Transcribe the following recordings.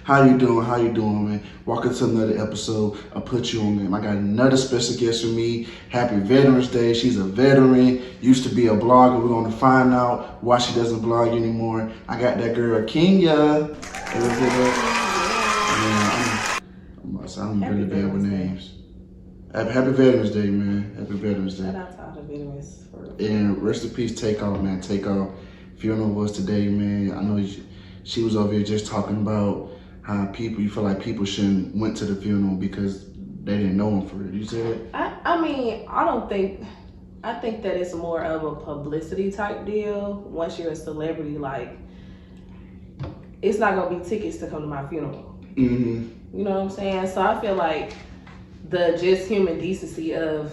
How you doing? How you doing, man? Welcome to another episode of Put You On Game. I got another special guest for me. Happy Veterans Day. She's a veteran. Used to be a blogger. We're going to find out why she doesn't blog anymore. I got that girl, Kenya. I'm really bad with names. Happy Veterans Day, man. Happy Veterans Day. Shout out to all the veterans. And rest in peace, Takeoff, man. Takeoff funeral was today, man. I know she was over here just talking about how you feel like people shouldn't went to the funeral because they didn't know him for it. You said that? I think that it's more of a publicity type deal. Once you're a celebrity, like, it's not gonna be tickets to come to my funeral. Mm-hmm. You know what I'm saying? So I feel like the just human decency of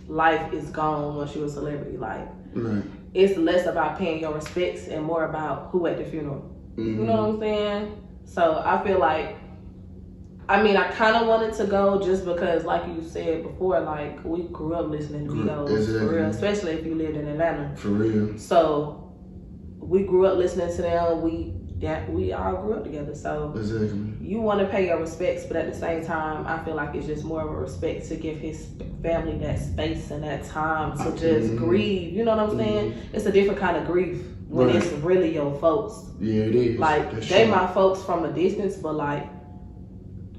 life is gone once you're a celebrity. Like, right. It's less about paying your respects and more about who at the funeral. Mm-hmm. You know what I'm saying? So I feel like, I kind of wanted to go just because, like you said before, like, we grew up listening to Beatles, exactly. for real, especially if you lived in Atlanta. For real. So we grew up listening to them. We all grew up together. So exactly. You want to pay your respects, but at the same time, I feel like it's just more of a respect to give his family that space and that time to just grieve. You know what I'm saying? It's a different kind of grief when it's really your folks. Yeah, it is. Like, they my folks from a distance, but like,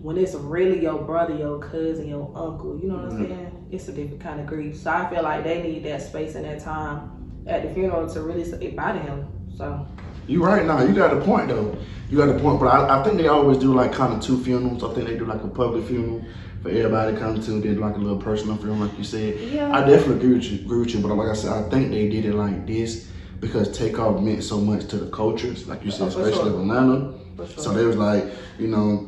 when it's really your brother, your cousin, your uncle, you know what I'm saying? It's a different kind of grief. So I feel like they need that space and that time at the funeral to really say bye to him. So you right now. You got a point though. You got a point. But I think they always do like kind of two funerals. I think they do like a public funeral for everybody to come to. Then like a little personal funeral, like you said. Yeah. I definitely agree with you. But like I said, I think they did it like this because Takeoff meant so much to the cultures, like you said, especially of Atlanta. For sure. So they was like, you know,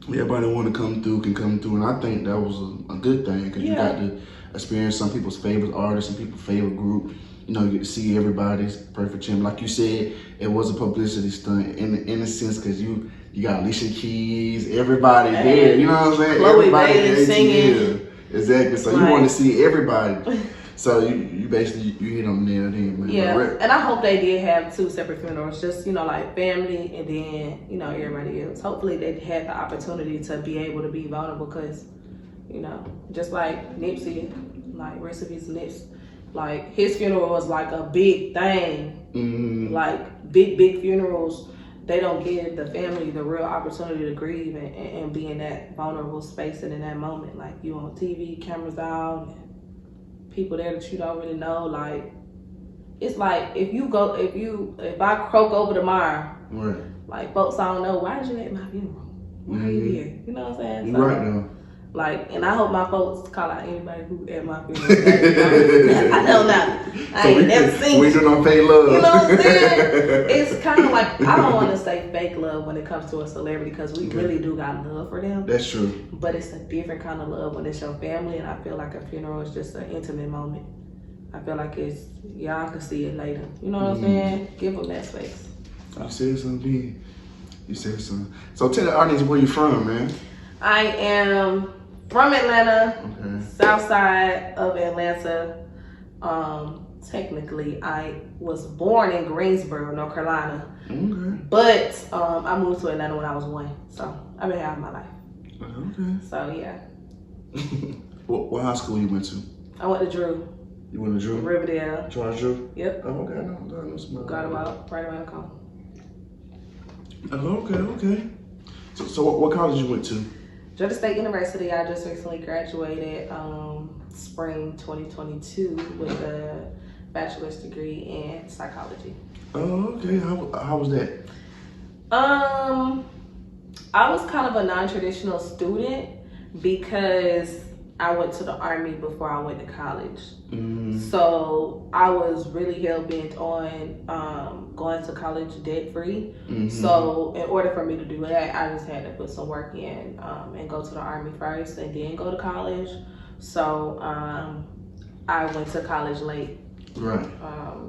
everybody want to come through can come through, and I think that was a good thing because you got to experience some people's favorite artists, some people's favorite group. You know, you get to see everybody's perfect gym. Like you said, it was a publicity stunt in a sense because you got Alicia Keys, everybody there. You know what I'm saying? Chloe Everybody Bailey singing. Exactly. So you want to see everybody. So you basically you hit on the nail then, man. Yeah, and I hope they did have two separate funerals, just, you know, like family and then, you know, everybody else. Hopefully they had the opportunity to be able to be vulnerable because, you know, just like Nipsey, like rest of his Nips, like his funeral was like a big thing. Mm-hmm. Like big funerals, they don't give the family the real opportunity to grieve and be in that vulnerable space and in that moment. Like, you on TV, cameras out, people there that you don't really know. Like, it's like if I croak over tomorrow, right, like, folks I don't know, why did you at my funeral? Why are you here? You know what I'm saying? You're right now. Like, and I hope my folks call out anybody who at my funeral. I don't know. I ain't never seen. We do not pay love. You know what I'm saying? It's kind of like, I don't want to say fake love when it comes to a celebrity because we really do got love for them. That's true. But it's a different kind of love when it's your family, and I feel like a funeral is just an intimate moment. I feel like it's, y'all can see it later. You know what I'm saying? Give them that space. You said something. You said something. So tell the audience where you from, man. I am from Atlanta, south side of Atlanta. Technically, I was born in Greensboro, North Carolina. Okay. But I moved to Atlanta when I was 1. So I've been having my life. Okay. So yeah. What high school you went to? I went to Drew. You went to Drew? Riverdale. Charles Drew? Yep. Oh, okay. I know some. Got about right around the corner. Oh, okay. So what college you went to? Georgia State University. I just recently graduated spring 2022 with a bachelor's degree in psychology. Oh, okay. How was that? I was kind of a non-traditional student because I went to the Army before I went to college. So I was really hell-bent on going to college debt-free. So in order for me to do that, I just had to put some work in and go to the Army first and then go to college. So I went to college late. Right.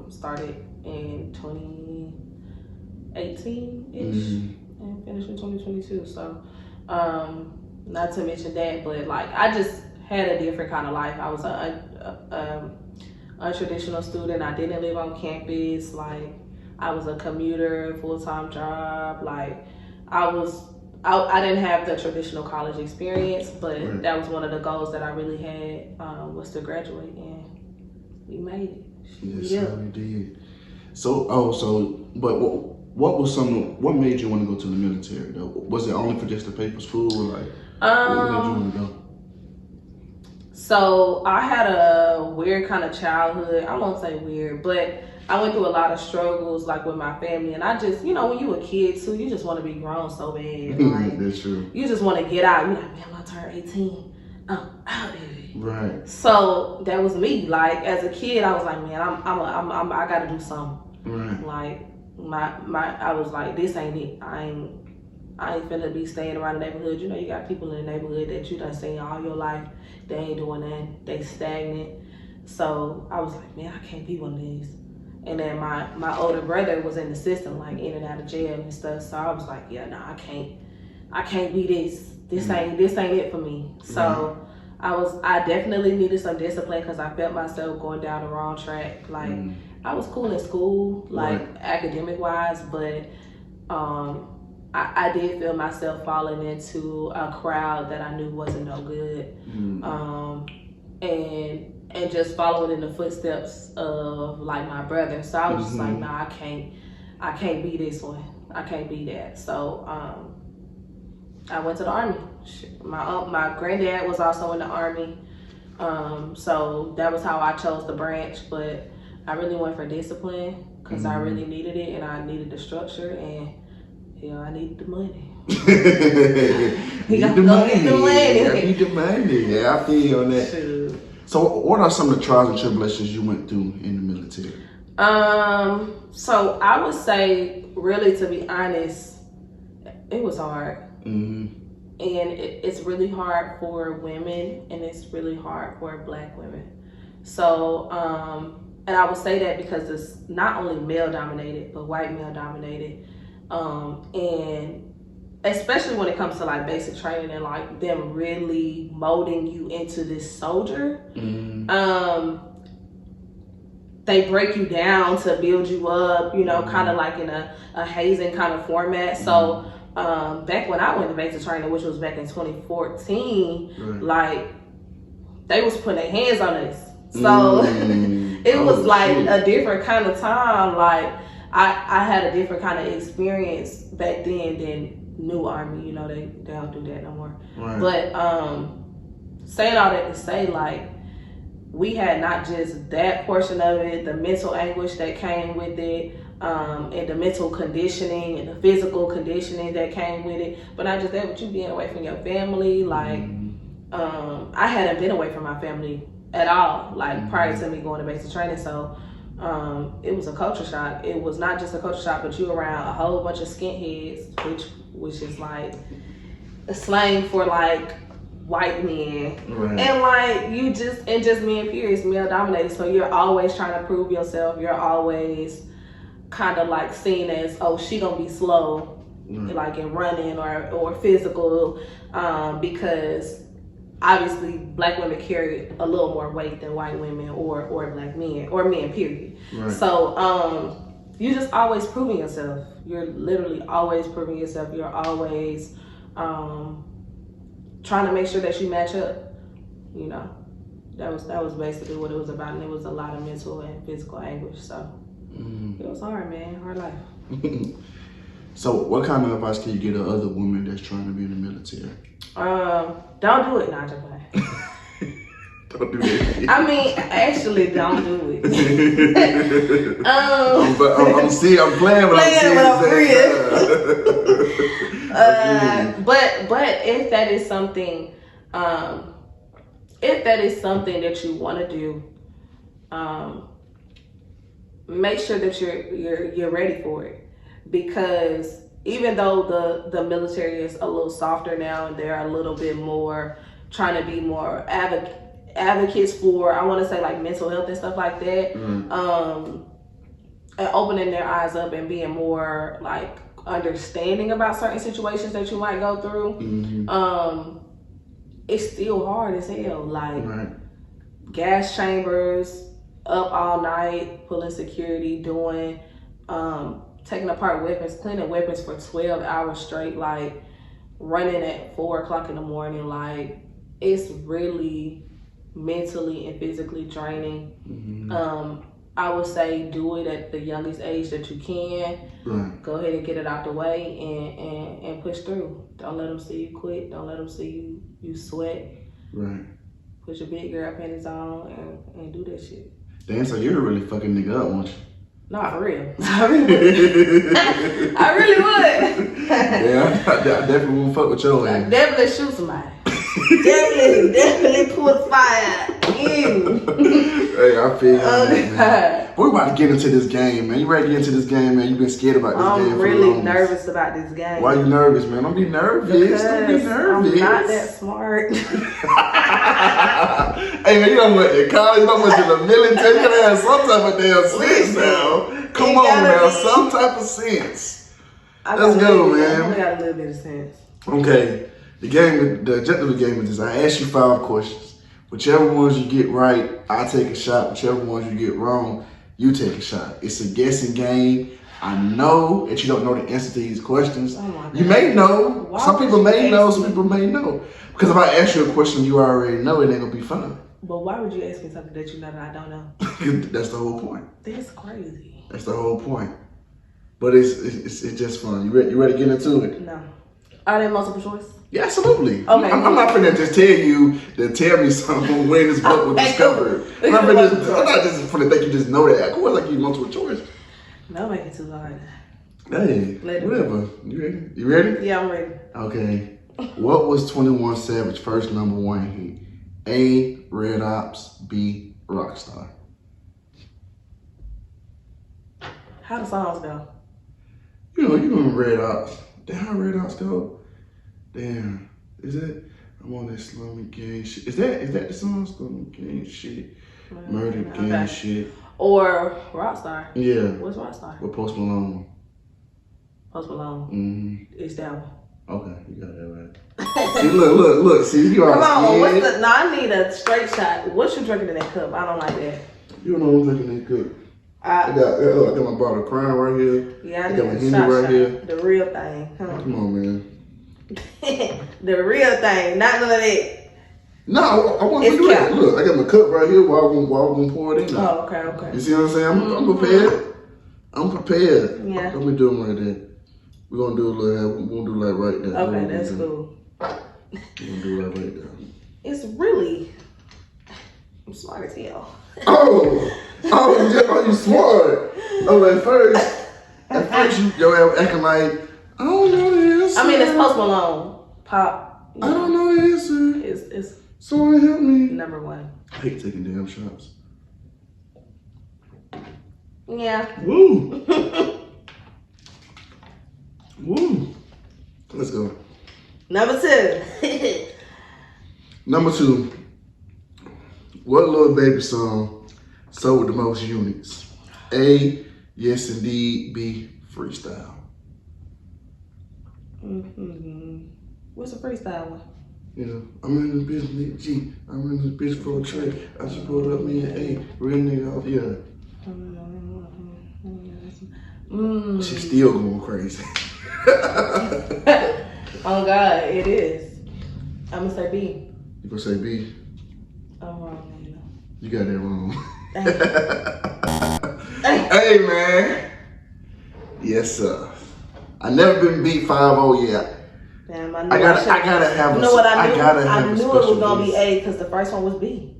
Started in 2018-ish and finished in 2022. So not to mention that, but like, I just had a different kind of life. I was a untraditional student. I didn't live on campus. Like, I was a commuter, full-time job. Like, I I didn't have the traditional college experience, but Right. that was one of the goals that I really had, was to graduate, and we made it. Yes, Yeah. sir, we did. But what made you want to go to the military though? Was it only for just the paper school, or like what made you want to go? So I had a weird kind of childhood. I won't say weird, but I went through a lot of struggles, like with my family, and I just, when you a kid too, you just want to be grown so bad. Like, That's true. you just want to get out. You're like, man, I'm gonna turn 18. I'm out of here. Right. So that was me. Like as a kid, I was like, man, I gotta do something. Right. Like I was like, this ain't it. I ain't finna be staying around the neighborhood. You got people in the neighborhood that you done seen all your life. They ain't doing that. They stagnant. So I was like, man, I can't be one of these. And then my older brother was in the system, like in and out of jail and stuff. So I was like, yeah, no, I can't be this. This ain't it for me. So I definitely needed some discipline because I felt myself going down the wrong track. Like I was cool in school, like academic wise, but I did feel myself falling into a crowd that I knew wasn't no good. And just following in the footsteps of like my brother. So I was just like, nah, I can't be this one. I can't be that. So I went to the Army. My granddad was also in the Army. So that was how I chose the branch, but I really went for discipline because I really needed it, and I needed the structure, and I needed the money. You got to go get the money. I need the money. Yeah, I feel you on that. Shoot. So what are some of the trials and tribulations you went through in the military? So I would say, really, to be honest, it was hard. And it's really hard for women, and it's really hard for Black women. So, and I would say that because it's not only male dominated, but white male dominated. And especially when it comes to like basic training and like them really molding you into this soldier, they break you down to build you up, kind of like in a hazing kind of format. So back when I went to basic training, which was back in 2014, like they was putting their hands on us. So it was like a different kind of time. Like I had a different kind of experience back then than new Army. They don't do that no more. Right. But saying all that to say, like, we had not just that portion of it, the mental anguish that came with it, and the mental conditioning and the physical conditioning that came with it, but not just that, but you being away from your family. Like, I hadn't been away from my family at all, like prior to me going to basic training. So it was a culture shock. It was not just a culture shock, but you around a whole bunch of skinheads, which is like a slang for like white men, and like just men, period, male dominated. So you're always trying to prove yourself. You're always kind of like seen as, oh, she gonna be slow, like in running or physical, because obviously Black women carry a little more weight than white women or Black men or men, period. So you just always proving yourself. You're literally always proving yourself. You're always trying to make sure that you match up. That was basically what it was about, and it was a lot of mental and physical anguish. So it was hard, man. Hard life. So what kind of advice can you give to other women that's trying to be in the military? Don't do it. Nah, just play. Don't do it. I mean, actually, don't do it. I'm playing, but I'm serious. But if that is something, that you want to do, make sure that you're ready for it, because even though the military is a little softer now and they're a little bit more trying to be more advocates for, I want to say, like mental health and stuff like that, and opening their eyes up and being more like understanding about certain situations that you might go through, it's still hard as hell. Like gas chambers, up all night, pulling security, doing taking apart weapons, cleaning weapons for 12 hours straight. Like running at 4 o'clock in the morning, like it's really mentally and physically draining. I would say do it at the youngest age that you can. Right. Go ahead and get it out the way and push through. Don't let them see you quit. Don't let them see you sweat. Right. Put your big girl panties on and do that shit. Damn, so you're really fucking nigga up, won't you? Not for real. I really would. I really would. Yeah, I definitely won't fuck with your ass. Definitely shoot somebody. definitely put fire in. Hey, I feel you. Oh, Man. We're about to get into this game, man. You ready to get into this game, man? You've been scared about this game I'm for really long. nervous about this game. Why you nervous, man? Don't be nervous. Because Don't be nervous. I'm not that smart. Hey, man, you don't went to college, you don't went to the military. You gotta have some type of damn sense now. Come on, now. Some type of sense. Let's go, man. I only got a little bit of sense. Okay. The objective of the game is this. I ask you 5 questions. Whichever ones you get right, I take a shot. Whichever ones you get wrong, you take a shot. It's a guessing game. I know that you don't know the answer to these questions. Oh you may know. Why some people would you may know. ask Some me? people may know. Because if I ask you a question you already know, it ain't going to be fun. But why would you ask me something that you know that I don't know? That's the whole point. That's crazy. That's the whole point. But it's just fun. You ready to get into it? No. Are they multiple choice? Yeah, absolutely. Okay. I'm not finna just tell you to tell me something when this book was discovered. I'm not just finna think you just know that. Of course, like you multiple choice. No, make it too hard. Hey, whatever. You ready? You ready? Yeah, I'm ready. Okay. What was 21 Savage first #1 hit? A. Red Ops. B. Rockstar. How the songs go? You know Red Ops. Damn, how Red Ops go? Damn, is it? I'm on that slummy gang shit. Is that the song? Slummy gang shit. Murder gang shit. Or Rockstar. Yeah. What's Rockstar? With Post Malone. Post Malone. Mm-hmm. It's that one. Okay, you got that right. See, look. See, you Come on, scared. I need a straight shot. What you drinking in that cup? I don't like that. You know what I'm drinking that cup. I got my bottle of Crown right here. Yeah, I got my need a Henny shot. right here. The real thing. Come on, man. The real thing, not none of that. No, I want to do that. Look, I got my cup right here while I'm gonna pour it in. Oh, okay. You see what I'm saying? I'm prepared. I'm prepared. Yeah. Let me do them right there. We're gonna do a little. We're gonna do like right there. Okay, that's cool. We're gonna do like right there. It's really, I'm smart as hell. Oh, you smart. Oh, at first your ass acting like, I don't know the answer. I mean, it's Post Malone. Pop. I don't know the answer. It's Someone help me. #1. I hate taking damn shots. Yeah. Woo. Woo. Let's go. #2. #2. What Lil Baby song sold the most units? A. Yes Indeed. B. Freestyle. What's the freestyle one? You know, I'm in this bitch, nigga G. I'm in this bitch for a trick. I just pulled up me an A. Real nigga off, yeah. She's still going crazy. Oh God, it is. I'm gonna say B. You gonna say B? I'm wrong. You got that wrong. Hey. Hey man. Yes sir. I never been beat 5-0 yet. Damn, I gotta have. You know what I knew? I knew it was gonna be A because the first one was B.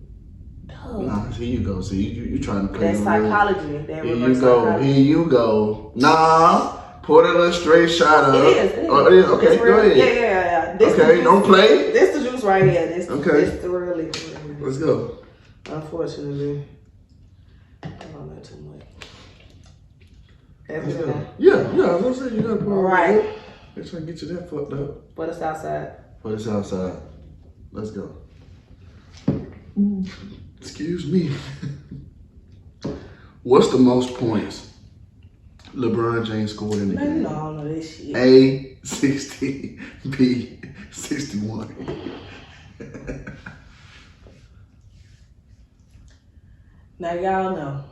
Nah, here you go. See, you trying to play. That's psychology. That Here reverse you go. psychology. Here you go. Nah, pour that little straight shot up. It is. Oh, it is. Okay, It's go real. ahead. Yeah. This Okay, don't play. This the juice right here. This Okay. This the really. Let's go. Unfortunately, I don't know too much. That's Let's good. go. Yeah. I was gonna say you gotta pour. Right. They're trying to get you that fucked up. For the south side. For this outside. Let's go. Excuse me. What's the most points LeBron James scored in the Man, game? you know I don't know this shit. A, 60. B, 61. Now y'all know.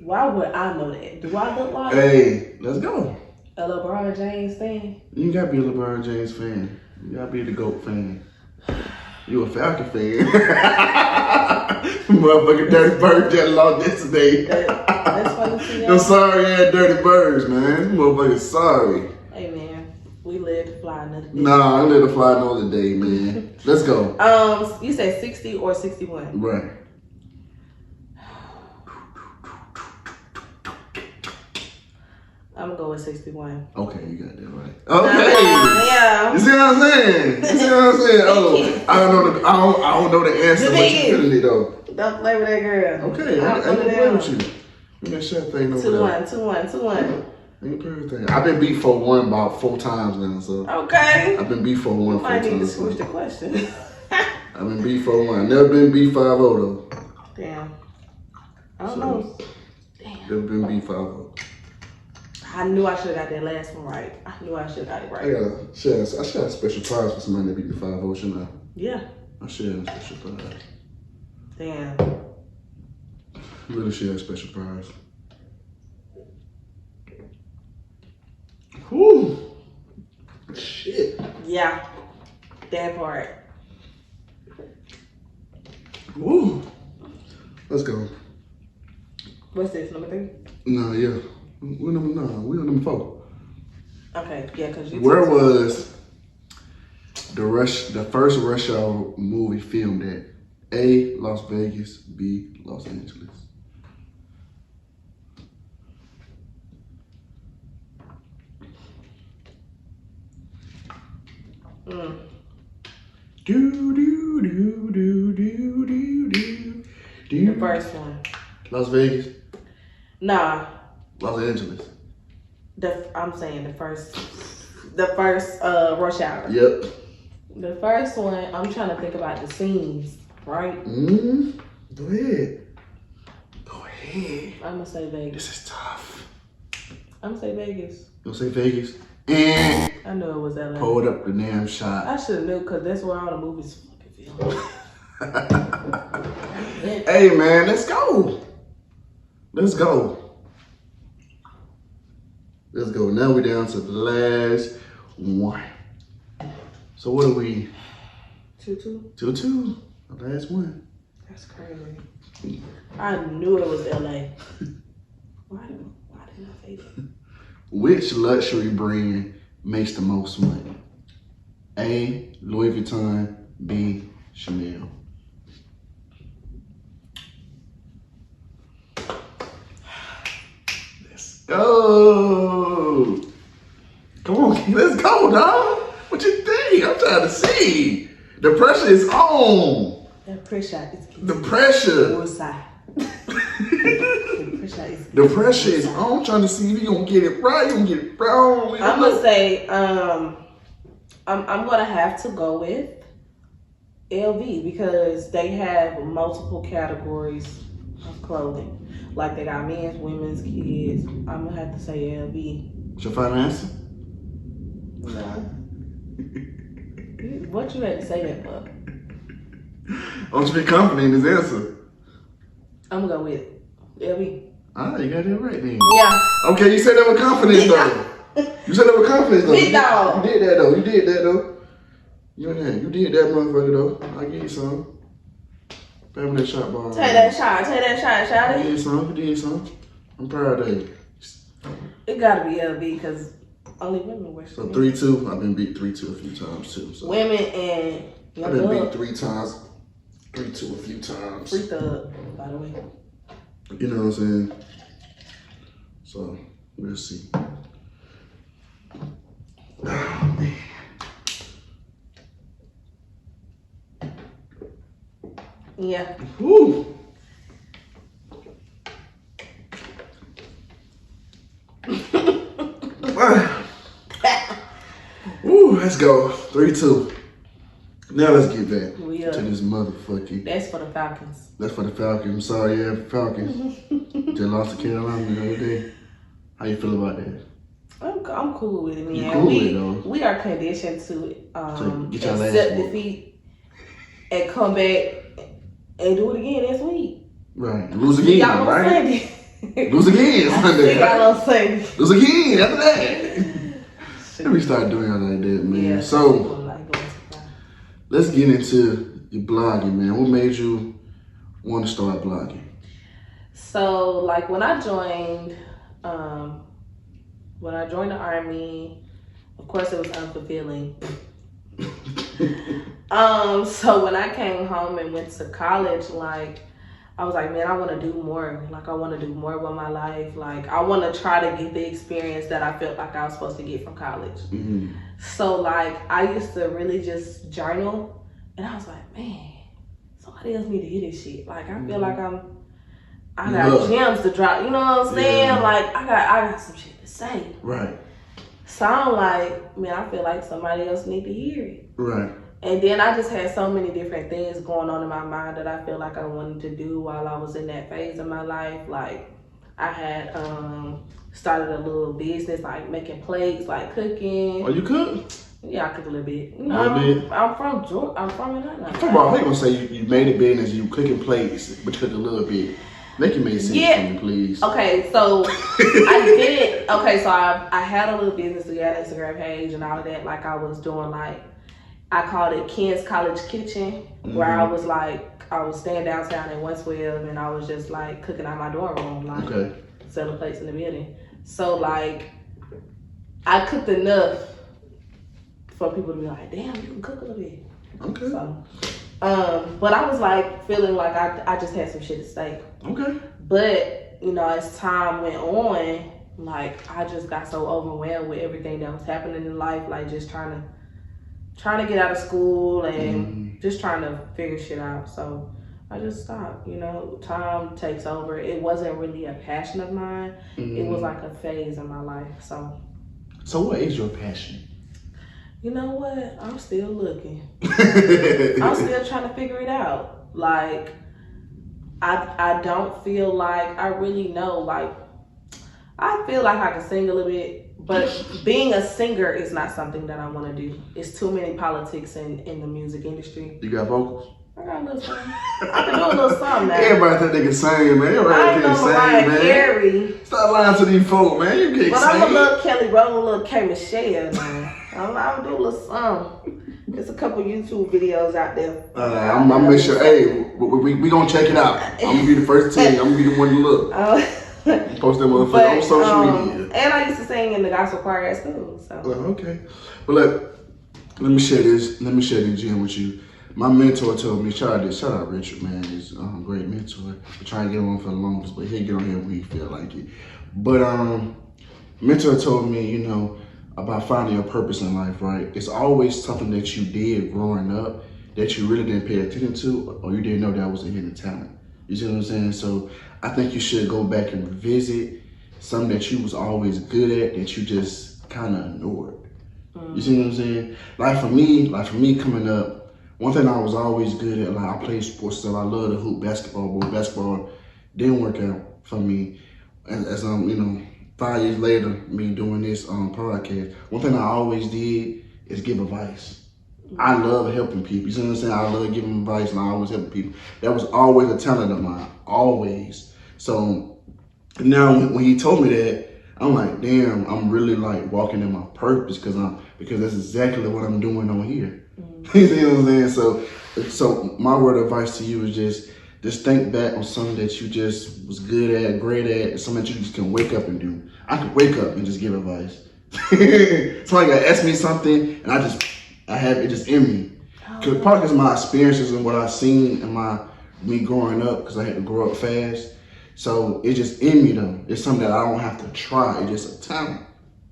Why would I know that? Do I look like? Hey, let's go. A LeBron James fan? You gotta be a LeBron James fan. You gotta be the GOAT fan. You a Falcon fan. Motherfucking Dirty Bird just lost yesterday. That's funny to see. I'm sorry, Dirty Birds, man. Motherfucking sorry. Hey, man. We live to fly another day. Nah, I live to fly another day, man. Let's go. You said 60 or 61? Right. I'm gonna go with 61. Okay, you got that right. Okay. Yeah. You see what I'm saying? Oh, I don't know the answer, but you feeling it though. Don't play with that girl. Okay, I ain't gonna play with you. Look at that thing over there. 2-1. Ain't everything. I've been beat 4-1 about 4 times now, so. Okay. I've been beat 4-1 4 times. I need to switch the question. I've been beat 4-1. Never been beat 5-0 though. Damn. I don't know. Damn. Never been beat 5-0. I knew I should have got that last one right. I knew I should have got it right. I should have a special prize for somebody that beat me 5-0, shouldn't I? Yeah. I should have a special prize. Damn. Really should have a special prize. Whew. Shit. Yeah. That part. Woo. Let's go. What's this, number 3? No, yeah. We're on number 4. Okay, yeah, because you. Where was the first Rush Hour movie filmed at? A, Las Vegas, B, Los Angeles. The first one. Las Vegas? Nah. Los Angeles. I'm saying the first Rush Hour. Yep. The first one, I'm trying to think about the scenes, right? Go ahead. I'm gonna say Vegas. This is tough. I'm gonna say Vegas. You'll say Vegas? And I knew it was LA. hold up the damn shot. I should have knew because that's where all the movies fucking film. Hey man, let's go. Let's go. Let's go. Now we're down to the last one. So what are we? 2-2. 2-2. The last one. That's crazy. I knew it was LA. Why didn't I say that? Which luxury brand makes the most money? A, Louis Vuitton, B, Chanel. Let's go. Come on, let's go, dog. What you think? I'm trying to see. The pressure is on. That pressure is The pressure. bullseye. The pressure is on. I'm trying to see if you gonna get it right. You gonna get it wrong. I'm gonna say, I'm gonna have to go with LV because they have multiple categories of clothing. Like they got men's, women's, kids. I'm gonna have to say LV. What's your final answer? No. What you had to say that for? I want you to be confident in his answer. I'm gonna go with LV. Ah, you got that right then. Yeah. Okay, you said that with confidence though. You said that with confidence though. Big dog. You did that though. You did that though. You did that motherfucker though. I'll give you some. Pay me that shot ball. Take that shot, shot You it. did some. I'm proud of you. It gotta be LV because only women wear So 3-2. I've been beat 3-2 a few times too. So. women and I've been beat 3 times. 3-2 a few times. Free thug, by the way. You know what I'm saying? So, we'll see. Oh, man. Yeah. Woo! Woo, let's go. 3-2. Now let's get back to this motherfucking. That's for the Falcons. That's for the Falcons. I'm sorry, yeah, Falcons. Just lost to Carolina the other day. How you feel about that? I'm cool with it, man. You cool with it, though? We are conditioned to get your accept last defeat and come back and do it again next week. Right. Lose again, Y'all right? Lose again Sunday. I don't say. Lose again after that. Let me start doing it like that, man. Yeah, So let's get into your blogging, man. What made you want to start blogging? So, like when I joined the Army, of course it was unfulfilling. So when I came home and went to college, like I was like, man, I want to do more. Like I want to do more with my life. Like I want to try to get the experience that I felt like I was supposed to get from college. Mm-hmm. So like I used to really just journal, and I was like, man, somebody else need to hear this shit. Like I feel like I got gems to drop. You know what I'm saying? Yeah. Like I got some shit to say. Right. So I'm like, man, I feel like somebody else need to hear it. Right. And then I just had so many different things going on in my mind that I feel like I wanted to do while I was in that phase of my life. Like I had started a little business, like making plates, like cooking. Oh, you cook? Yeah, I cook a little bit. You A know, little bit? I'm from Atlanta. First of all, how you gonna say you made a business, you cooking plates, but you cook a little bit? Make it make sense to me, please. Okay, so I did. Okay, so I had a little business, we had an Instagram page and all of that. Like I was doing like, I called it Ken's College Kitchen, where I was staying downtown in West Webb, and I was just like cooking out my dorm room, like selling plates in the building. So like, I cooked enough for people to be like, damn, you can cook a little bit. Okay. So, but I was like feeling like I just had some shit to say. Okay. But you know, as time went on, like I just got so overwhelmed with everything that was happening in life, like just trying to get out of school and just trying to figure shit out. So I just stopped. You know, time takes over. It wasn't really a passion of mine. It was like a phase in my life. So what is your passion? You know what? I'm still looking. I'm still trying to figure it out. Like, I don't feel like I really know. Like, I feel like I can sing a little bit, but being a singer is not something that I want to do. It's too many politics in the music industry. You got vocals? I got a little something. I can do a little something now. Everybody think they can sing, man. Everybody can sing, man. Carey. Stop lying to these folk, man. You can't But sing. I'm a little Kelly Rowland, a little K Michelle, man. I'm do a little something. There's a couple YouTube videos out there. I'm gonna make sure. Hey, we gonna check it out. I'm gonna be the first to tell you. I'm gonna be the one to look. Post them motherfuckers on social media. And I used to sing in the gospel choir at school. So. Okay. Well, look. Let me share this. Let me share this gem with you. My mentor told me, shout out Richard, man. He's a great mentor. We're trying to get him on for the longest, but he'll get on here when he feel like it. But mentor told me, you know, about finding a purpose in life, right? It's always something that you did growing up that you really didn't pay attention to, or you didn't know that was a hidden talent. You see what I'm saying? So I think you should go back and revisit something that you was always good at that you just kind of ignored. You see what I'm saying? Like for me coming up, one thing I was always good at, like I played sports, so I love to hoop basketball, but basketball didn't work out for me. As you know, 5 years later, me doing this podcast, one thing I always did is give advice. I love helping people. You see what I'm saying? I love giving advice and I always help people. That was always a talent of mine, always. So now when he told me that, I'm like, damn, I'm really like walking in my purpose because that's exactly what I'm doing on here. You see what I'm saying? So my word of advice to you is just think back on something that you just was good at, great at, something that you just can wake up and do. I could wake up and just give advice. Somebody got ask me something and I have it just in me. Cause part of my experiences and what I've seen and me growing up, because I had to grow up fast. So it's just in me though. It's something that I don't have to try. It's just a talent.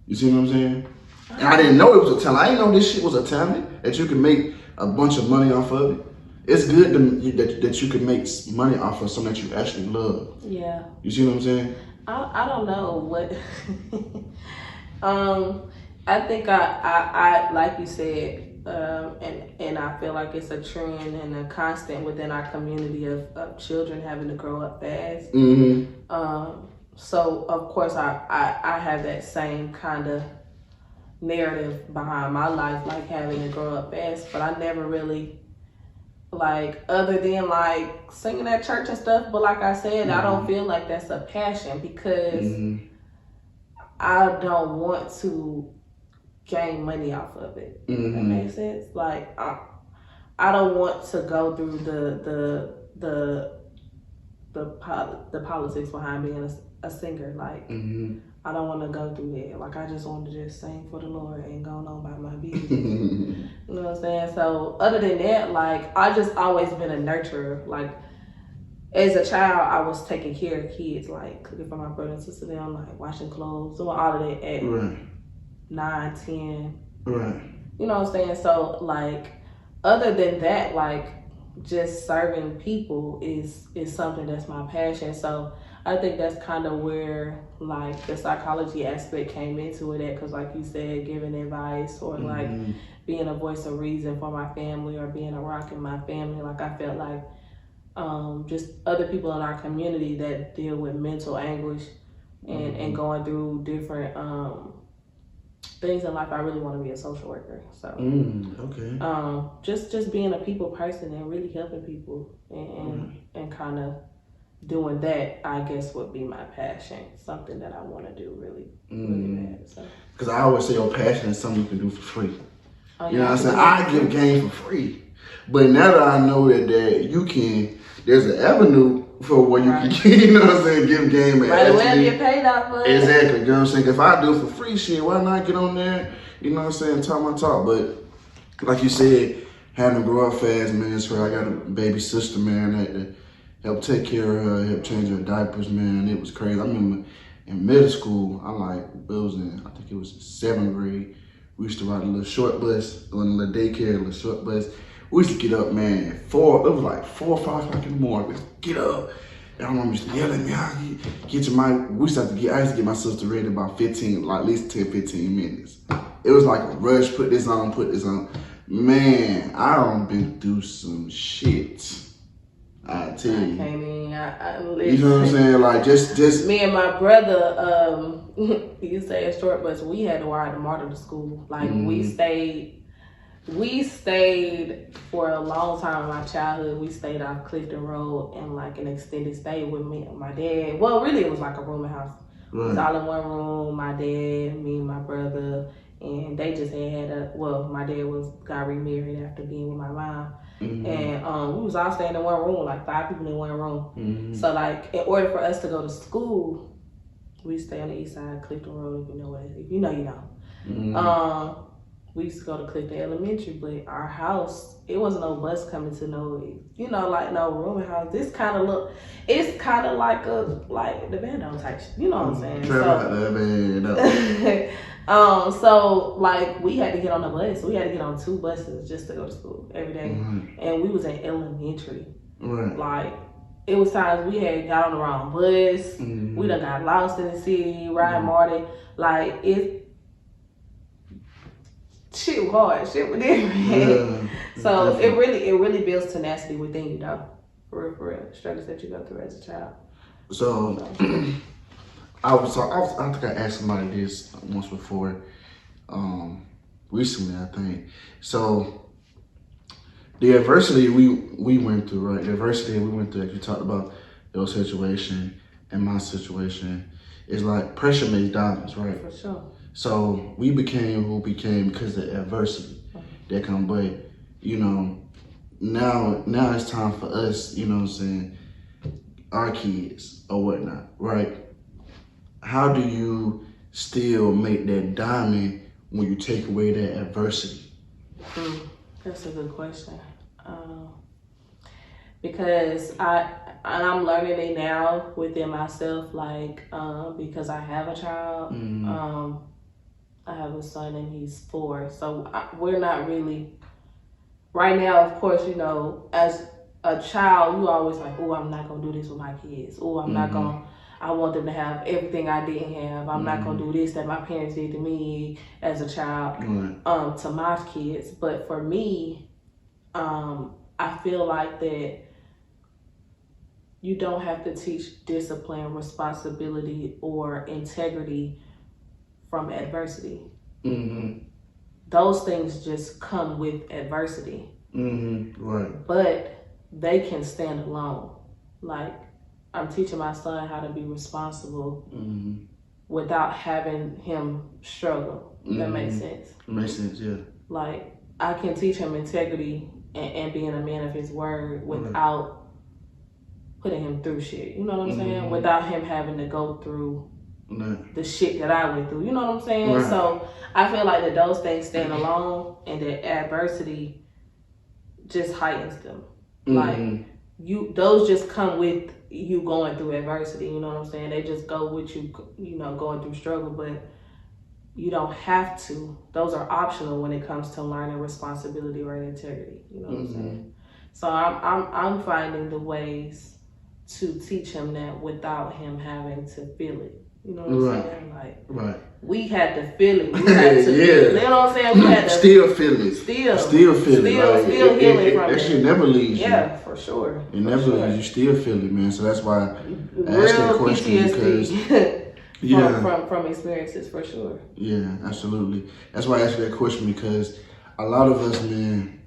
You see what I'm saying? And I didn't know it was a talent. I didn't know this shit was a talent, that you can make a bunch of money off of it. It's good that you can make money off of something that you actually love. Yeah. You see what I'm saying? I don't know what. I think I like you said, and I feel like it's a trend and a constant within our community of children having to grow up fast. So of course I have that same kind of narrative behind my life, like having to grow up fast, but I never really like other than like singing at church and stuff. But like I said, I don't feel like that's a passion because I don't want to gain money off of it. That makes sense. Like I don't want to go through the politics behind being a singer. Like I don't want to go through that. Like I just want to just sing for the Lord and go on by my business. You know what I'm saying? So other than that, like I just always been a nurturer. Like as a child, I was taking care of kids, like cooking for my brother and sister, them, like washing clothes, doing all of that at 9, 10. Right. You know what I'm saying? So like other than that, like just serving people is something that's my passion. So I think that's kind of where like the psychology aspect came into it, because like you said, giving advice or like being a voice of reason for my family or being a rock in my family. Like I felt like just other people in our community that deal with mental anguish and going through different things in life. I really want to be a social worker. So just being a people person and really helping people and kind of doing that, I guess, would be my passion. Something that I want to do really bad. So. Because I always say your passion is something you can do for free. You know what I'm saying? Yeah. I give game for free. But now that I know that you can, there's an avenue for where you can get, you know what I'm saying, give game. Might as well get paid off for it. Exactly, you know what I'm saying? If I do it for free, shit, why not get on there, you know what I'm saying, talk my talk. But like you said, having to grow up fast, man, it's where I got a baby sister, man, I had to help take care of her, help change her diapers, man. It was crazy. I remember in middle school, I think it was 7th grade, we used to ride a little short bus, going to a little daycare, a little short bus. We used to get up, man, it was like 4 or 5 o'clock in the morning. We used to get up. And my mom used to yell at me, get your mic. I used to get my sister ready about 15, like at least 10, 15 minutes. It was like a rush, put this on. Man, I done been through some shit. I tell you. I can't even, you know what I'm saying? Like just me and my brother, he used to stay at short bus. We had to ride the MARTA to school. Like we stayed for a long time in my childhood. We stayed off Clifton Road and like an extended stay with me and my dad. Well, really it was like a rooming house. It was all in one room. My dad, me, my brother, and they just my dad got remarried after being with my mom. And we was all staying in one room, like 5 people in one room. So like in order for us to go to school, we stay on the east side of Clifton Road, if you know what it is. If you know, you know. We used to go to Clifton Elementary, but our house, it wasn't no bus coming to like no rooming house. It's kind of like the Bando type shit. You know what I'm saying? So like we had to get on the bus. We had to get on 2 buses just to go to school every day. And we was in elementary. Like it was times we had got on the wrong bus. We done got lost in the city, riding Marty. Like shit was hard. Shit was different. So definitely. it really builds tenacity within you, though. For real. Struggles that you go through as a child. So I think I asked somebody this once before, recently I think. So the adversity we went through, right? The adversity we went through, like you talked about your situation and my situation, is like pressure makes diamonds, right? For sure. So we became who we became because of adversity that come. But now it's time for us, you know what I'm saying, our kids or whatnot, right? How do you still make that diamond when you take away that adversity? That's a good question. Because I'm learning it now within myself, like because I have a child. I have a son and he's 4, so we're not really right now. Of course, as a child, you always like, oh, I'm not gonna do this with my kids. Oh, I'm not gonna. I want them to have everything I didn't have. I'm not gonna do this that my parents did to me as a child, to my kids. But for me, I feel like that you don't have to teach discipline, responsibility, or integrity from adversity. Those things just come with adversity. Right. But they can stand alone. Like, I'm teaching my son how to be responsible without having him struggle. That makes sense. It makes sense, yeah. Like, I can teach him integrity and being a man of his word without putting him through shit. You know what I'm saying? Without him having to go through the shit that I went through. You know what I'm saying? Right. So I feel like that those things stand alone, and that adversity just heightens them. Like, those just come with you going through adversity. You know what I'm saying? They just go with you, you know, going through struggle, but you don't have to. Those are optional when it comes to learning responsibility or integrity. You know what I'm saying? So I'm finding the ways to teach him that without him having to feel it. You know what I'm saying? Like, we had to feel it. We had to you know what I'm saying? We had to still feel it. Still feel it. Still healing from it. That shit never leaves you. Yeah, for sure. It never leaves you. Still feel it, man. So that's why I Real asked that question PTSD. because from experiences, for sure. Yeah, absolutely. That's why I asked that question, because a lot of us, man,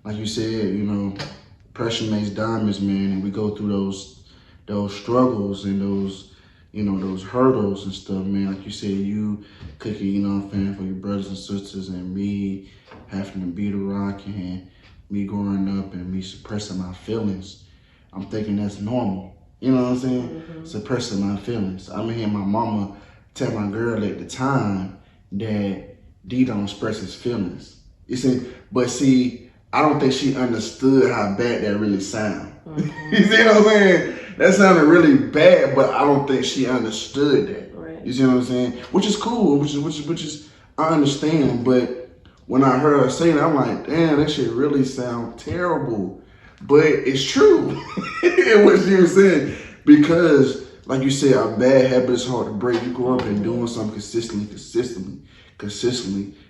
like you said, you know, pressure makes diamonds, man, and we go through those struggles and those, you know, those hurdles and stuff, man. Like you said, you cooking, you know what I'm saying, for your brothers and sisters, and me having to beat a rock, and me growing up and me suppressing my feelings. I'm thinking that's normal. You know what I'm saying? Suppressing my feelings. I'm hearing my mama tell my girl at the time that D don't express his feelings. You see, but see, I don't think she understood how bad that really sound. You see what I'm saying? That sounded really bad, but I don't think she understood that. Right. You see what I'm saying? Which is cool, which is I understand, but when I heard her say that, I'm like, damn, that shit really sound terrible. But it's true. What she was saying. Because, like you said, a bad habit is hard to break. You grow up and doing something consistently,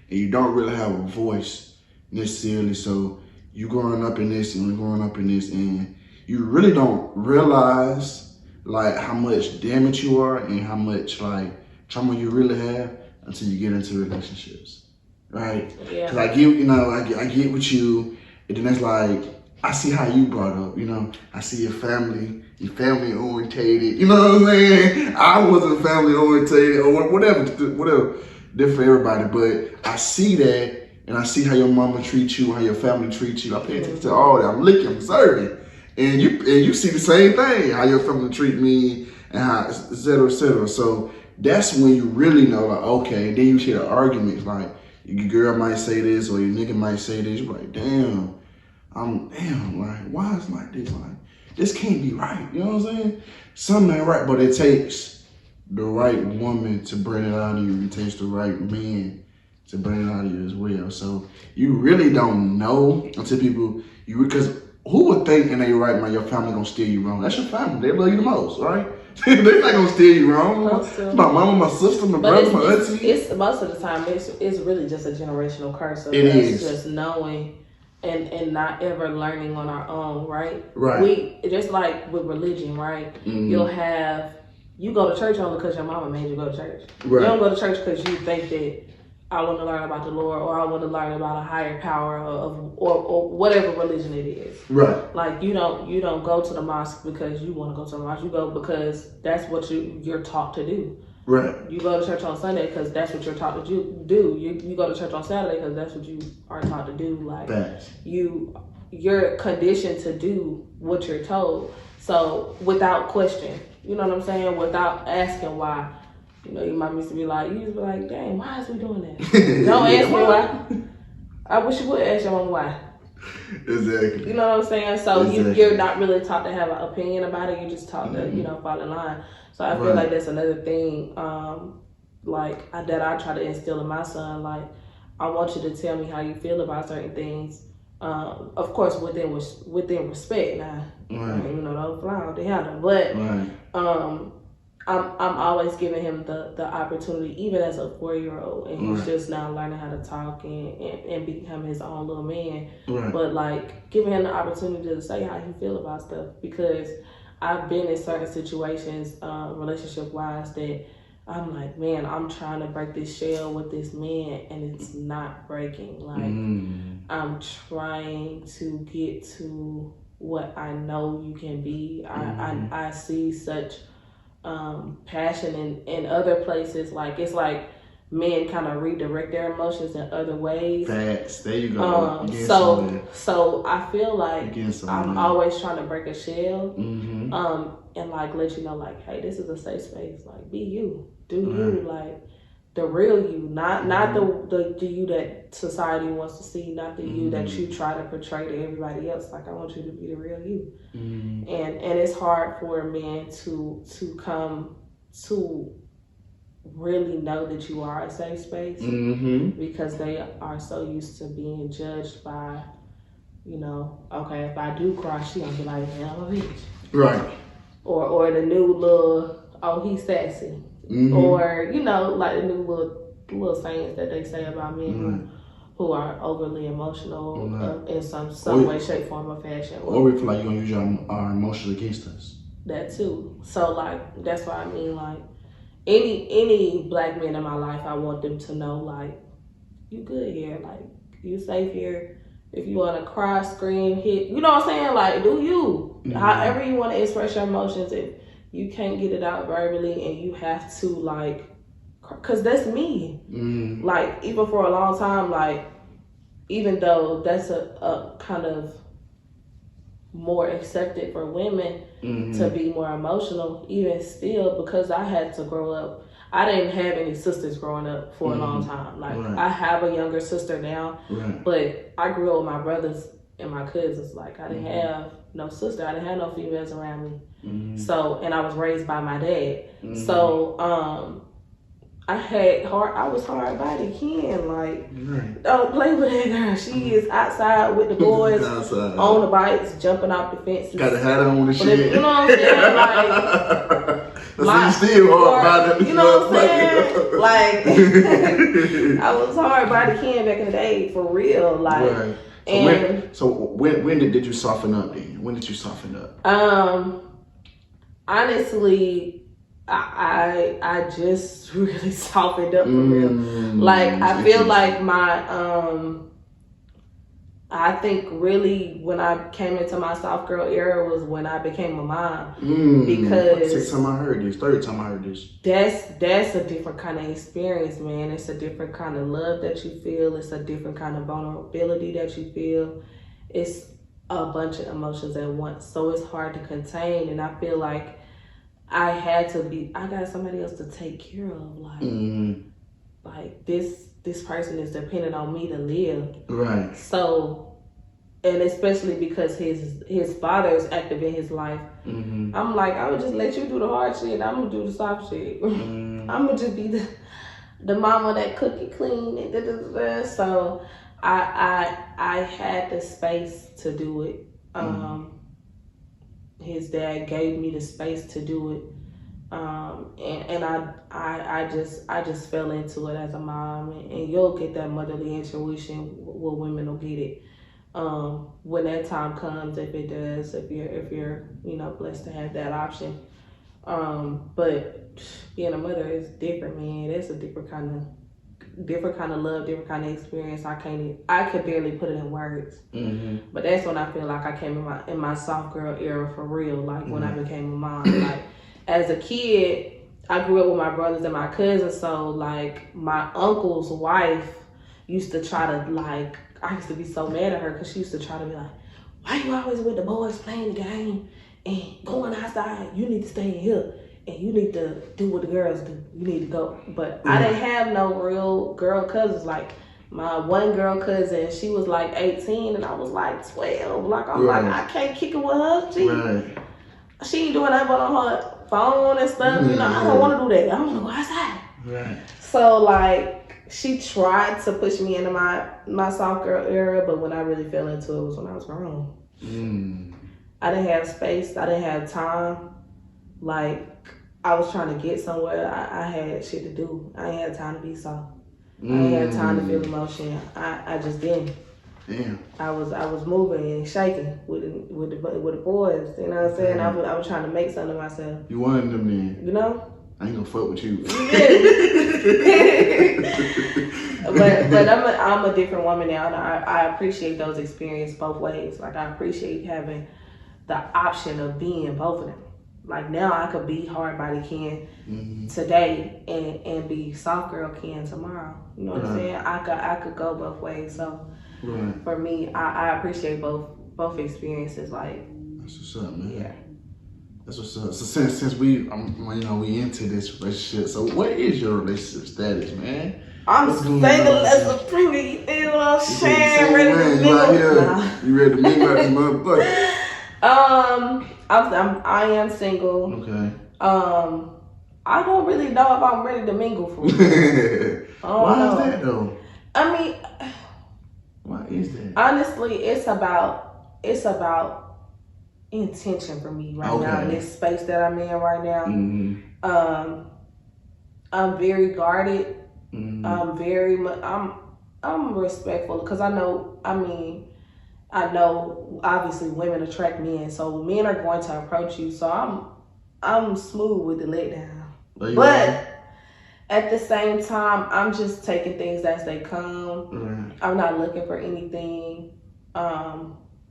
and you don't really have a voice necessarily. So you growing up in this, and you really don't realize like how much damage you are and how much like trauma you really have until you get into relationships, right? Yeah. Because I get, you know, I get with you, and then it's like, I see how you brought up, you know. I see your family orientated. You know what I'm saying? I wasn't family orientated or whatever, different for everybody. But I see that, and I see how your mama treats you, how your family treats you. I pay attention to all that. I'm looking, I'm serving, and you see the same thing, how your family treat me, and how et cetera, et cetera. So that's when you really know, like, okay. Then you hear the arguments, like your girl might say this or your nigga might say this. You're like, damn. Like, why is it like this? Like, this can't be right. You know what I'm saying? Something ain't right, but it takes the right woman to bring it out of you. It takes the right man to bring it out of you as well. So you really don't know until because who would think in their right mind your family gonna steer you wrong? That's your family. They love you the most, right? They're not gonna steer you wrong. My mama, my sister, my brother, my auntie. It's most of the time it's really just a generational curse of us just knowing and not ever learning on our own, right? Right. We just like with religion, right? You go to church only because your mama made you go to church. Right. You don't go to church because you think that I want to learn about the Lord or I want to learn about a higher power or whatever religion it is. Right. Like you don't go to the mosque because you want to go to the mosque. You go because that's what you're taught to do. Right. You go to church on Sunday because that's what you're taught to do. You go to church on Saturday because that's what you are taught to do. Like you're conditioned to do what you're told. So without question, you know what I'm saying? Without asking why. You know, your mom used to be like, dang, why is we doing that? Don't ask me why. I wish you would ask your mom why. Exactly. You know what I'm saying? So you're not really taught to have an opinion about it. You're just taught to, fall in line. So I feel like that's another thing, that I try to instill in my son. Like, I want you to tell me how you feel about certain things. Of course, within respect. Now, don't fly off the handle. But I'm always giving him the opportunity, even as a 4-year-old, and he's just now learning how to talk and become his own little man. Right. But like giving him the opportunity to say how he feel about stuff, because I've been in certain situations, relationship wise, that I'm like, man, I'm trying to break this shell with this man and it's not breaking. Like, I'm trying to get to what I know you can be. I see such passion in other places. Like, it's like men kind of redirect their emotions in other ways. Facts. There you go. So I feel like I'm always trying to break a shell. And like let you know, like, hey, this is a safe space. Like, be you, do you, like the real you, not the you that society wants to see, not the you that you try to portray to everybody else. Like, I want you to be the real you. And it's hard for men to come to really know that you are a safe space because they are so used to being judged by, you know, okay, if I do cry, she gonna be like, yeah, I'm a bitch. Right. Or the new little, oh, he's sassy. Or, you know, like the new little sayings that they say about men who are overly emotional in some way, shape, form, or fashion. Or we feel like you're gonna use our emotions against us. That too. So like, that's what I mean, like, any black men in my life, I want them to know, like, you good here, like, you safe here. If you want to cry, scream, hit, you know what I'm saying? Like, do you. However you want to express your emotions, if you can't get it out verbally and you have to, like, because that's me. Like, even for a long time, like, even though that's a kind of more accepted for women to be more emotional, even still, because I had to grow up. I didn't have any sisters growing up for a long time. Like, I have a younger sister now, but I grew up with my brothers and my cousins. Like, I didn't have no sister. I didn't have no females around me. So, and I was raised by my dad. So, I was hard body Ken. Like, don't play with that girl. She is outside with the boys, on the bikes, jumping off the fences. Got a hat on and shit. You know what I'm saying? Like, still hard body. You know what I'm saying? Like, I was hard body Ken back in the day, for real. Like, so when did you soften up then? When did you soften up? Honestly, I just really softened up for real. Like, I feel like I think really when I came into my soft girl era was when I became a mom. Because second time I heard this, third time I heard this. That's a different kind of experience, man. It's a different kind of love that you feel. It's a different kind of vulnerability that you feel. It's a bunch of emotions at once. So it's hard to contain. And I feel like I got somebody else to take care of. Like this person is dependent on me to live. Right. So, and especially because his father is active in his life, I'm like, I would just let you do the hard shit and I'm gonna do the soft shit. I'm gonna just be the mama that cook it clean and da. So I had the space to do it. His dad gave me the space to do it. And I just fell into it as a mom, and you'll get that motherly intuition where women will get it. When that time comes, if it does, if you're blessed to have that option. But being a mother is different, man. It's a different kind of love, different kind of experience. I could barely put it in words. But that's when I feel like I came in my soft girl era for real. Like when I became a mom. Like as a kid, I grew up with my brothers and my cousins. So like my uncle's wife used to try to like. I used to be so mad at her because she used to try to be like, "Why you always with the boys playing the game and going outside? You need to stay in here. And you need to do what the girls do. You need to go." But I didn't have no real girl cousins. Like my one girl cousin, she was like 18 and I was like 12. Like I'm like, I can't kick it with her. She ain't doing that but on her phone and stuff. You know, I don't want to do that. I want to go outside. Right. So like she tried to push me into my soft girl era, but when I really fell into it was when I was grown. I didn't have space. I didn't have time. Like, I was trying to get somewhere. I had shit to do. I ain't had time to be soft. I ain't had time to feel emotion. I just didn't. Damn. I was moving and shaking with the boys. You know what I'm saying? I was trying to make something of myself. You wanted them then. You know? I ain't gonna fuck with you. but I'm a different woman now, and I appreciate those experiences both ways. Like, I appreciate having the option of being both of them. Like, now I could be hard body Ken today and be soft girl Ken tomorrow. You know what I'm saying? I could go both ways. So for me, I appreciate both experiences. Like, that's what's up, man. Yeah. That's what's up. So since we we into this relationship, so what is your relationship status, man? I'm single as a pretty, you know what I'm saying? Ready to mingle. You ready to mingle out this motherfucker? I am single. Okay. I don't really know if I'm ready to mingle for real. Why is that though? I mean, why is that? Honestly, it's about intention for me right now in this space that I'm in right now. I'm very guarded. I'm respectful because I know obviously women attract men, so men are going to approach you. So I'm smooth with the letdown, but at the same time, I'm just taking things as they come. I'm not looking for anything.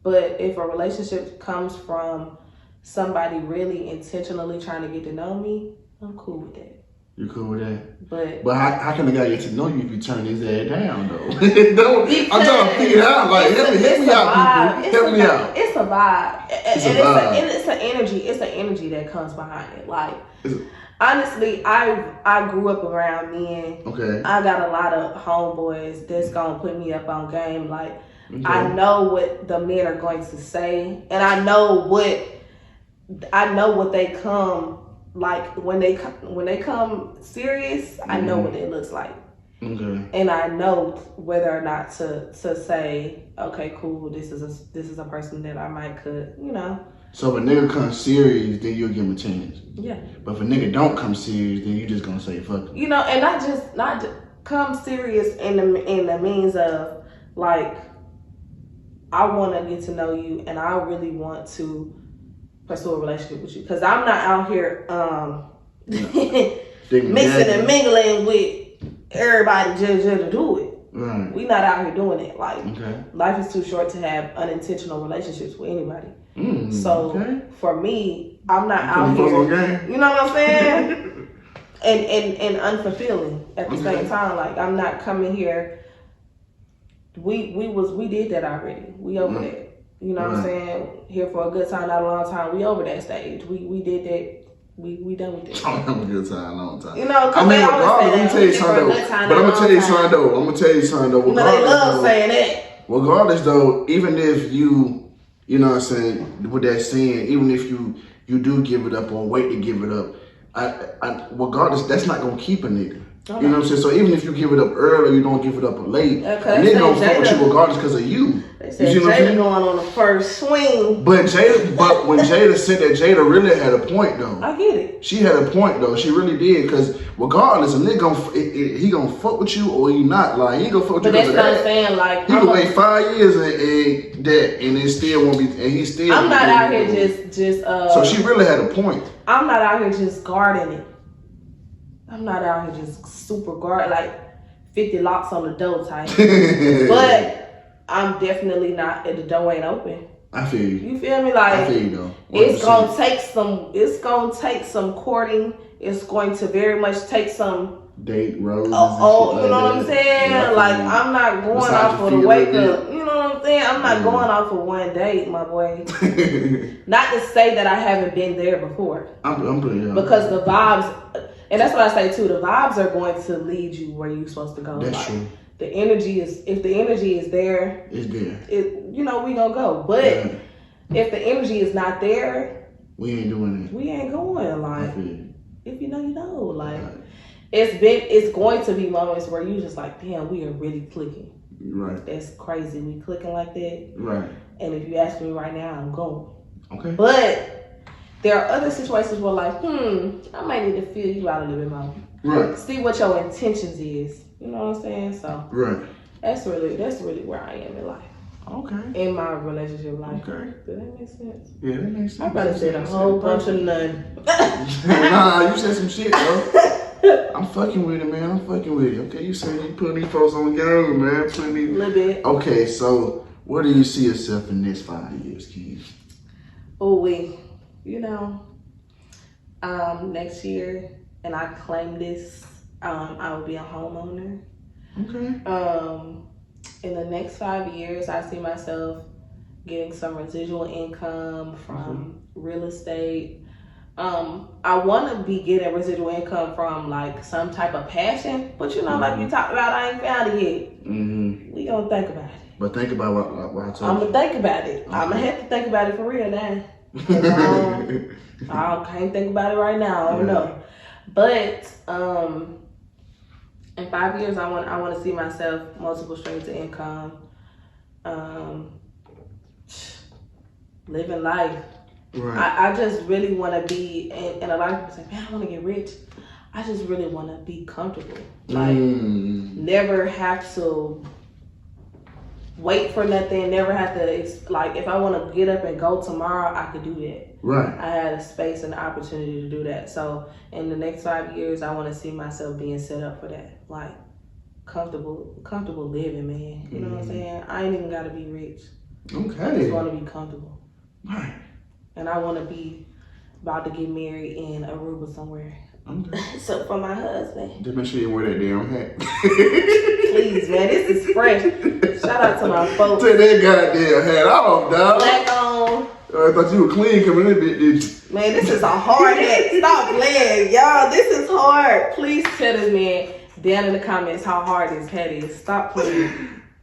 But if a relationship comes from somebody really intentionally trying to get to know me, I'm cool with that. You cool with that? But how can the guy get to know you if you turn his ass down though? I'm trying to figure it out. Like, help me out, people. Help me out. It's a vibe. It's an energy. It's an energy that comes behind it. Like, honestly, I grew up around men. Okay. I got a lot of homeboys that's gonna put me up on game. Like, I know what the men are going to say, and I know what they come like when they come serious. I know what it looks like, and I know whether or not to say, okay, cool, this is a person that I might could, you know. So if a nigga comes serious, then you'll give him a chance. Yeah. But if a nigga don't come serious, then you just gonna say fuck him. You know, and not just come serious in the means of like, I want to get to know you, and I really want to pursue a relationship with you. Because I'm not out here mixing and mingling with everybody just to do it. Right. We not out here doing it. Like, life is too short to have unintentional relationships with anybody. So for me, I'm not out here. You know what I'm saying? and unfulfilling at the same time. Like, I'm not coming here. We did that already. We over that. You know what I'm saying? Here for a good time, not a long time. We over that stage. We did that. We done with that. I'm having a good time, long time. You know, I mean, regardless, let me tell you something though. But I'm gonna tell you something though. You know, they love saying that. Regardless though, even if you know what I'm saying, with that saying, even if you do give it up or wait to give it up, I regardless, that's not gonna keep a nigga. You know what I'm saying? So even if you give it up early, you don't give it up late, a nigga gonna fuck with you regardless because of you. They said Jada going on the first swing. But when Jada said that, Jada really had a point though. I get it. She had a point though. She really did, because regardless, a nigga he gonna fuck with you or he not. Like, he gonna fuck with you. But that's what I'm saying. Like, he can wait 5 years and it still won't be, and he still. I'm not out here just. So she really had a point. I'm not out here just guarding it. I'm not out here just super guard, like 50 locks on the door type. But I'm definitely not, the door ain't open. I feel you. You feel me? Like, I feel you though. 100%. It's gonna take some courting. It's going to very much take some date roses. You know what I'm saying? Yeah, like, I'm not going off for the wake up. You know what I'm saying? I'm not going off for one date, my boy. Not to say that I haven't been there before. I'm pretty because the vibes. And that's what I say too. The vibes are going to lead you where you're supposed to go. That's true. The energy is, if the energy is there, it's there. We gonna go. But if the energy is not there, we ain't doing it. We ain't going. Like, if you know, you know. Like, it's going to be moments where you just like, damn, we are really clicking. Right. That's crazy. We clicking like that. Right. And if you ask me right now, I'm going. Okay. But there are other situations where, like, I might need to feel you out a little bit more. Right. See what your intentions is. You know what I'm saying? So right. That's really where I am in life. Okay. in my relationship life. Okay. Does that make sense? Yeah, that makes sense. I probably said a whole bunch of none. Nah, you said some shit, though. I'm fucking with it, man. I'm fucking with it. Okay, you said you putting these folks on game, man. A little bit. Okay, so where do you see yourself in the next 5 years, Keith? Oh, next year, and I claim this, I will be a homeowner. Okay. In the next 5 years, I see myself getting some residual income from real estate. I want to be getting residual income from like some type of passion, but like you talked about, I ain't found it yet. Mm-hmm. We gonna think about it. But think about what I told you. I'm gonna think about it. Okay. I'm gonna have to think about it for real now. I can't think about it right now. I don't know. But in 5 years, I want to see myself multiple streams of income, living life. Right. I just really want to be, and a lot of people say, man, I want to get rich. I just really want to be comfortable. Like, never have to wait for nothing, never have to, like, if I want to get up and go tomorrow, I could do that. Right. I had a space and the opportunity to do that. So in the next 5 years, I want to see myself being set up for that. Like, comfortable living, man. You know what I'm saying? I ain't even got to be rich. Okay. I just want to be comfortable. Right. And I want to be about to get married in Aruba somewhere. Okay. So for my husband. Just make sure you wear that damn hat. Please, man, this is fresh. Shout out to my folks. Take that goddamn hat off, dog. Black on. I thought you were clean coming in, did you? Man, this is a hard hat. Stop playing, y'all. This is hard. Please tell this man down in the comments how hard this hat is. Stop playing.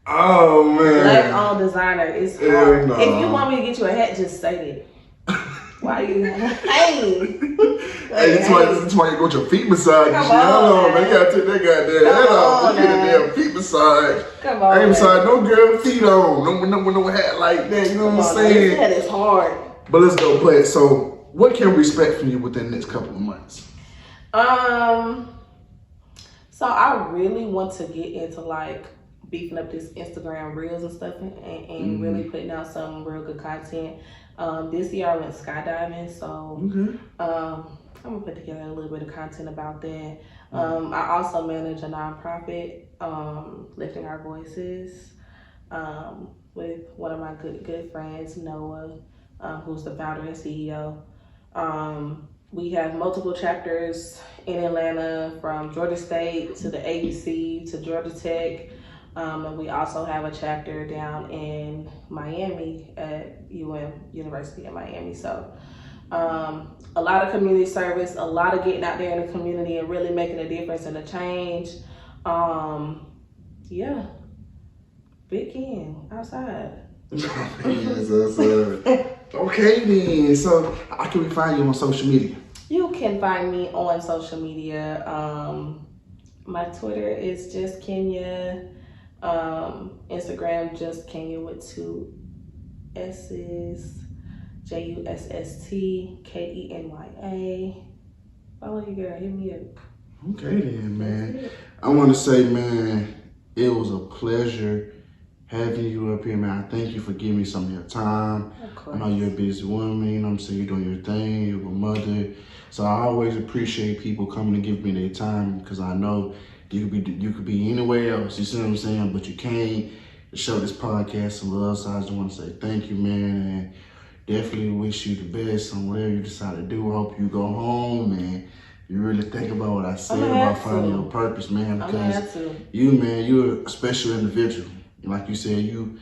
Oh man. Black on designer is hard. No. If you want me to get you a hat, just say it. Why you? Hey, that's why you go to your feet massage. Come on, on, man. You gotta take that goddamn hat off. You get a damn feet massage. Come on, I ain't massage no girl feet on. No hat like that. You know what I'm saying? This hat is hard. But let's go play it. So, what can we expect from you within the next couple of months? So I really want to get into like beefing up this Instagram reels and stuff, and really putting out some real good content. This year I went skydiving, so I'm gonna put together a little bit of content about that. I also manage a nonprofit, Lifting Our Voices, with one of my good friends, Noah, who's the founder and CEO. We have multiple chapters in Atlanta, from Georgia State to the ABC to Georgia Tech. And we also have a chapter down in Miami at University of Miami. So a lot of community service, a lot of getting out there in the community and really making a difference and a change. Yeah, big Ken outside. Okay then, so how can we find you on social media? You can find me on social media. My Twitter is just Kenya. Instagram just Kenya with 2 S's, JUSSTKENYA. Follow you, girl. Hit me up. Okay then, man. I want to say, man, it was a pleasure having you up here, man. I thank you for giving me some of your time. Of course. I know you're a busy woman, you know what I'm saying? You're doing your thing, you're a mother. So I always appreciate people coming to give me their time, because I know you could be anywhere else, you see what I'm saying? But you came to show this podcast some love. So I just want to say thank you, man, and definitely wish you the best on whatever you decide to do. I hope you go home and you really think about what I said about finding your purpose, man, because you, man, you're a special individual. Like you said, you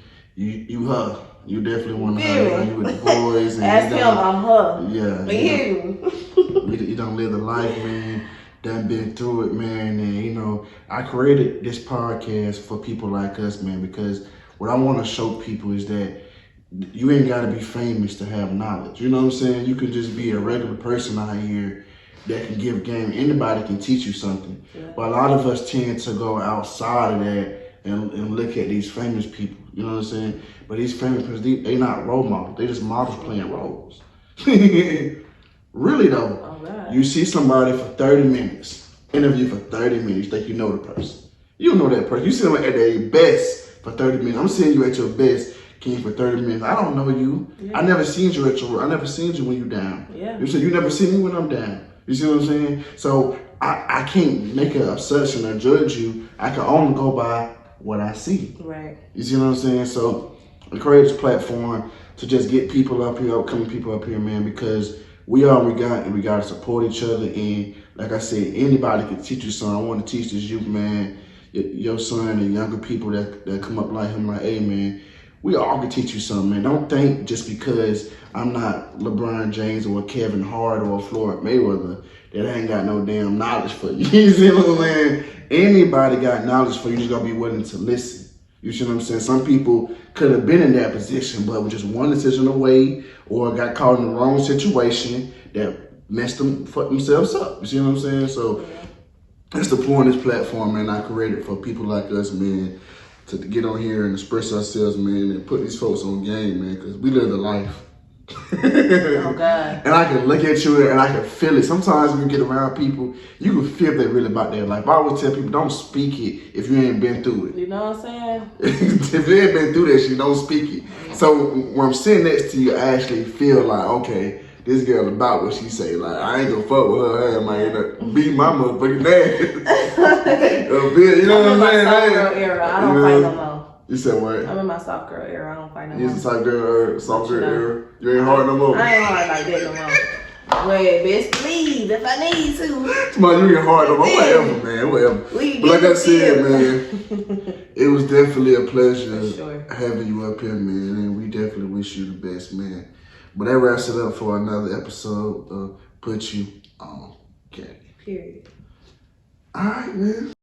her. You definitely want to her. You with the boys. And ask him, I'm her. Yeah. You don't live the life, man. Done been through it, man. And, you know, I created this podcast for people like us, man, because what I want to show people is that you ain't got to be famous to have knowledge. You know what I'm saying? You can just be a regular person out here that can give game. Anybody can teach you something. Yeah. But a lot of us tend to go outside of that and look at these famous people. You know what I'm saying? But these famous people, they not role models. They just models playing roles. Really though, you see somebody for 30 minutes, interview for 30 minutes, think you know the person. You don't know that person. You see them at their best for 30 minutes. I'm seeing you at your best. King for 30 minutes. I don't know you. Yeah. I never seen you at your. I never seen you when you down. Yeah. You said you never seen me when I'm down. You see what I'm saying? So I can't make an assumption or judge you. I can only go by what I see. Right. You see what I'm saying? So I created this platform to just get people up here, upcoming people up here, man, because we got to support each other. And like I said, anybody can teach you something. I want to teach this youth, man, your son and younger people that come up like him, like, hey, man, we all can teach you something, man. Don't think just because I'm not LeBron James or Kevin Hart or Floyd Mayweather that I ain't got no damn knowledge for you. You see what I'm saying? Anybody got knowledge for you, just gotta be willing to listen. You see what I'm saying? Some people could have been in that position, but were just one decision away or got caught in the wrong situation that messed them, fucked themselves up. You see what I'm saying? So that's the point of this platform, man. I created for people like us, man, to get on here and express ourselves, man, and put these folks on game, man, because we live the life. Oh, God. And I can look at you and I can feel it. Sometimes when you get around people, you can feel they're really about their life. I always tell people, don't speak it if you ain't been through it. You know what I'm saying? If you ain't been through that shit, don't speak it. So when I'm sitting next to you, I actually feel like, okay, this girl about what she say. Like, I ain't gonna fuck with her. I might beat my motherfucking dad. You know what I'm saying? I'm in my soft girl era. I don't fight no more. You said what? I'm in my soft girl era. I don't fight no You more. was a soft girl era. You ain't hard no more. I ain't hard like that no more. Well, best believe if I need to. Come on, you ain't hard no more. Whatever, man. Whatever. But like I said, man, it was definitely a pleasure having you up here, man. And we definitely wish you the best, man. But that wraps it up for another episode of Put You On. Okay. Period. All right, man.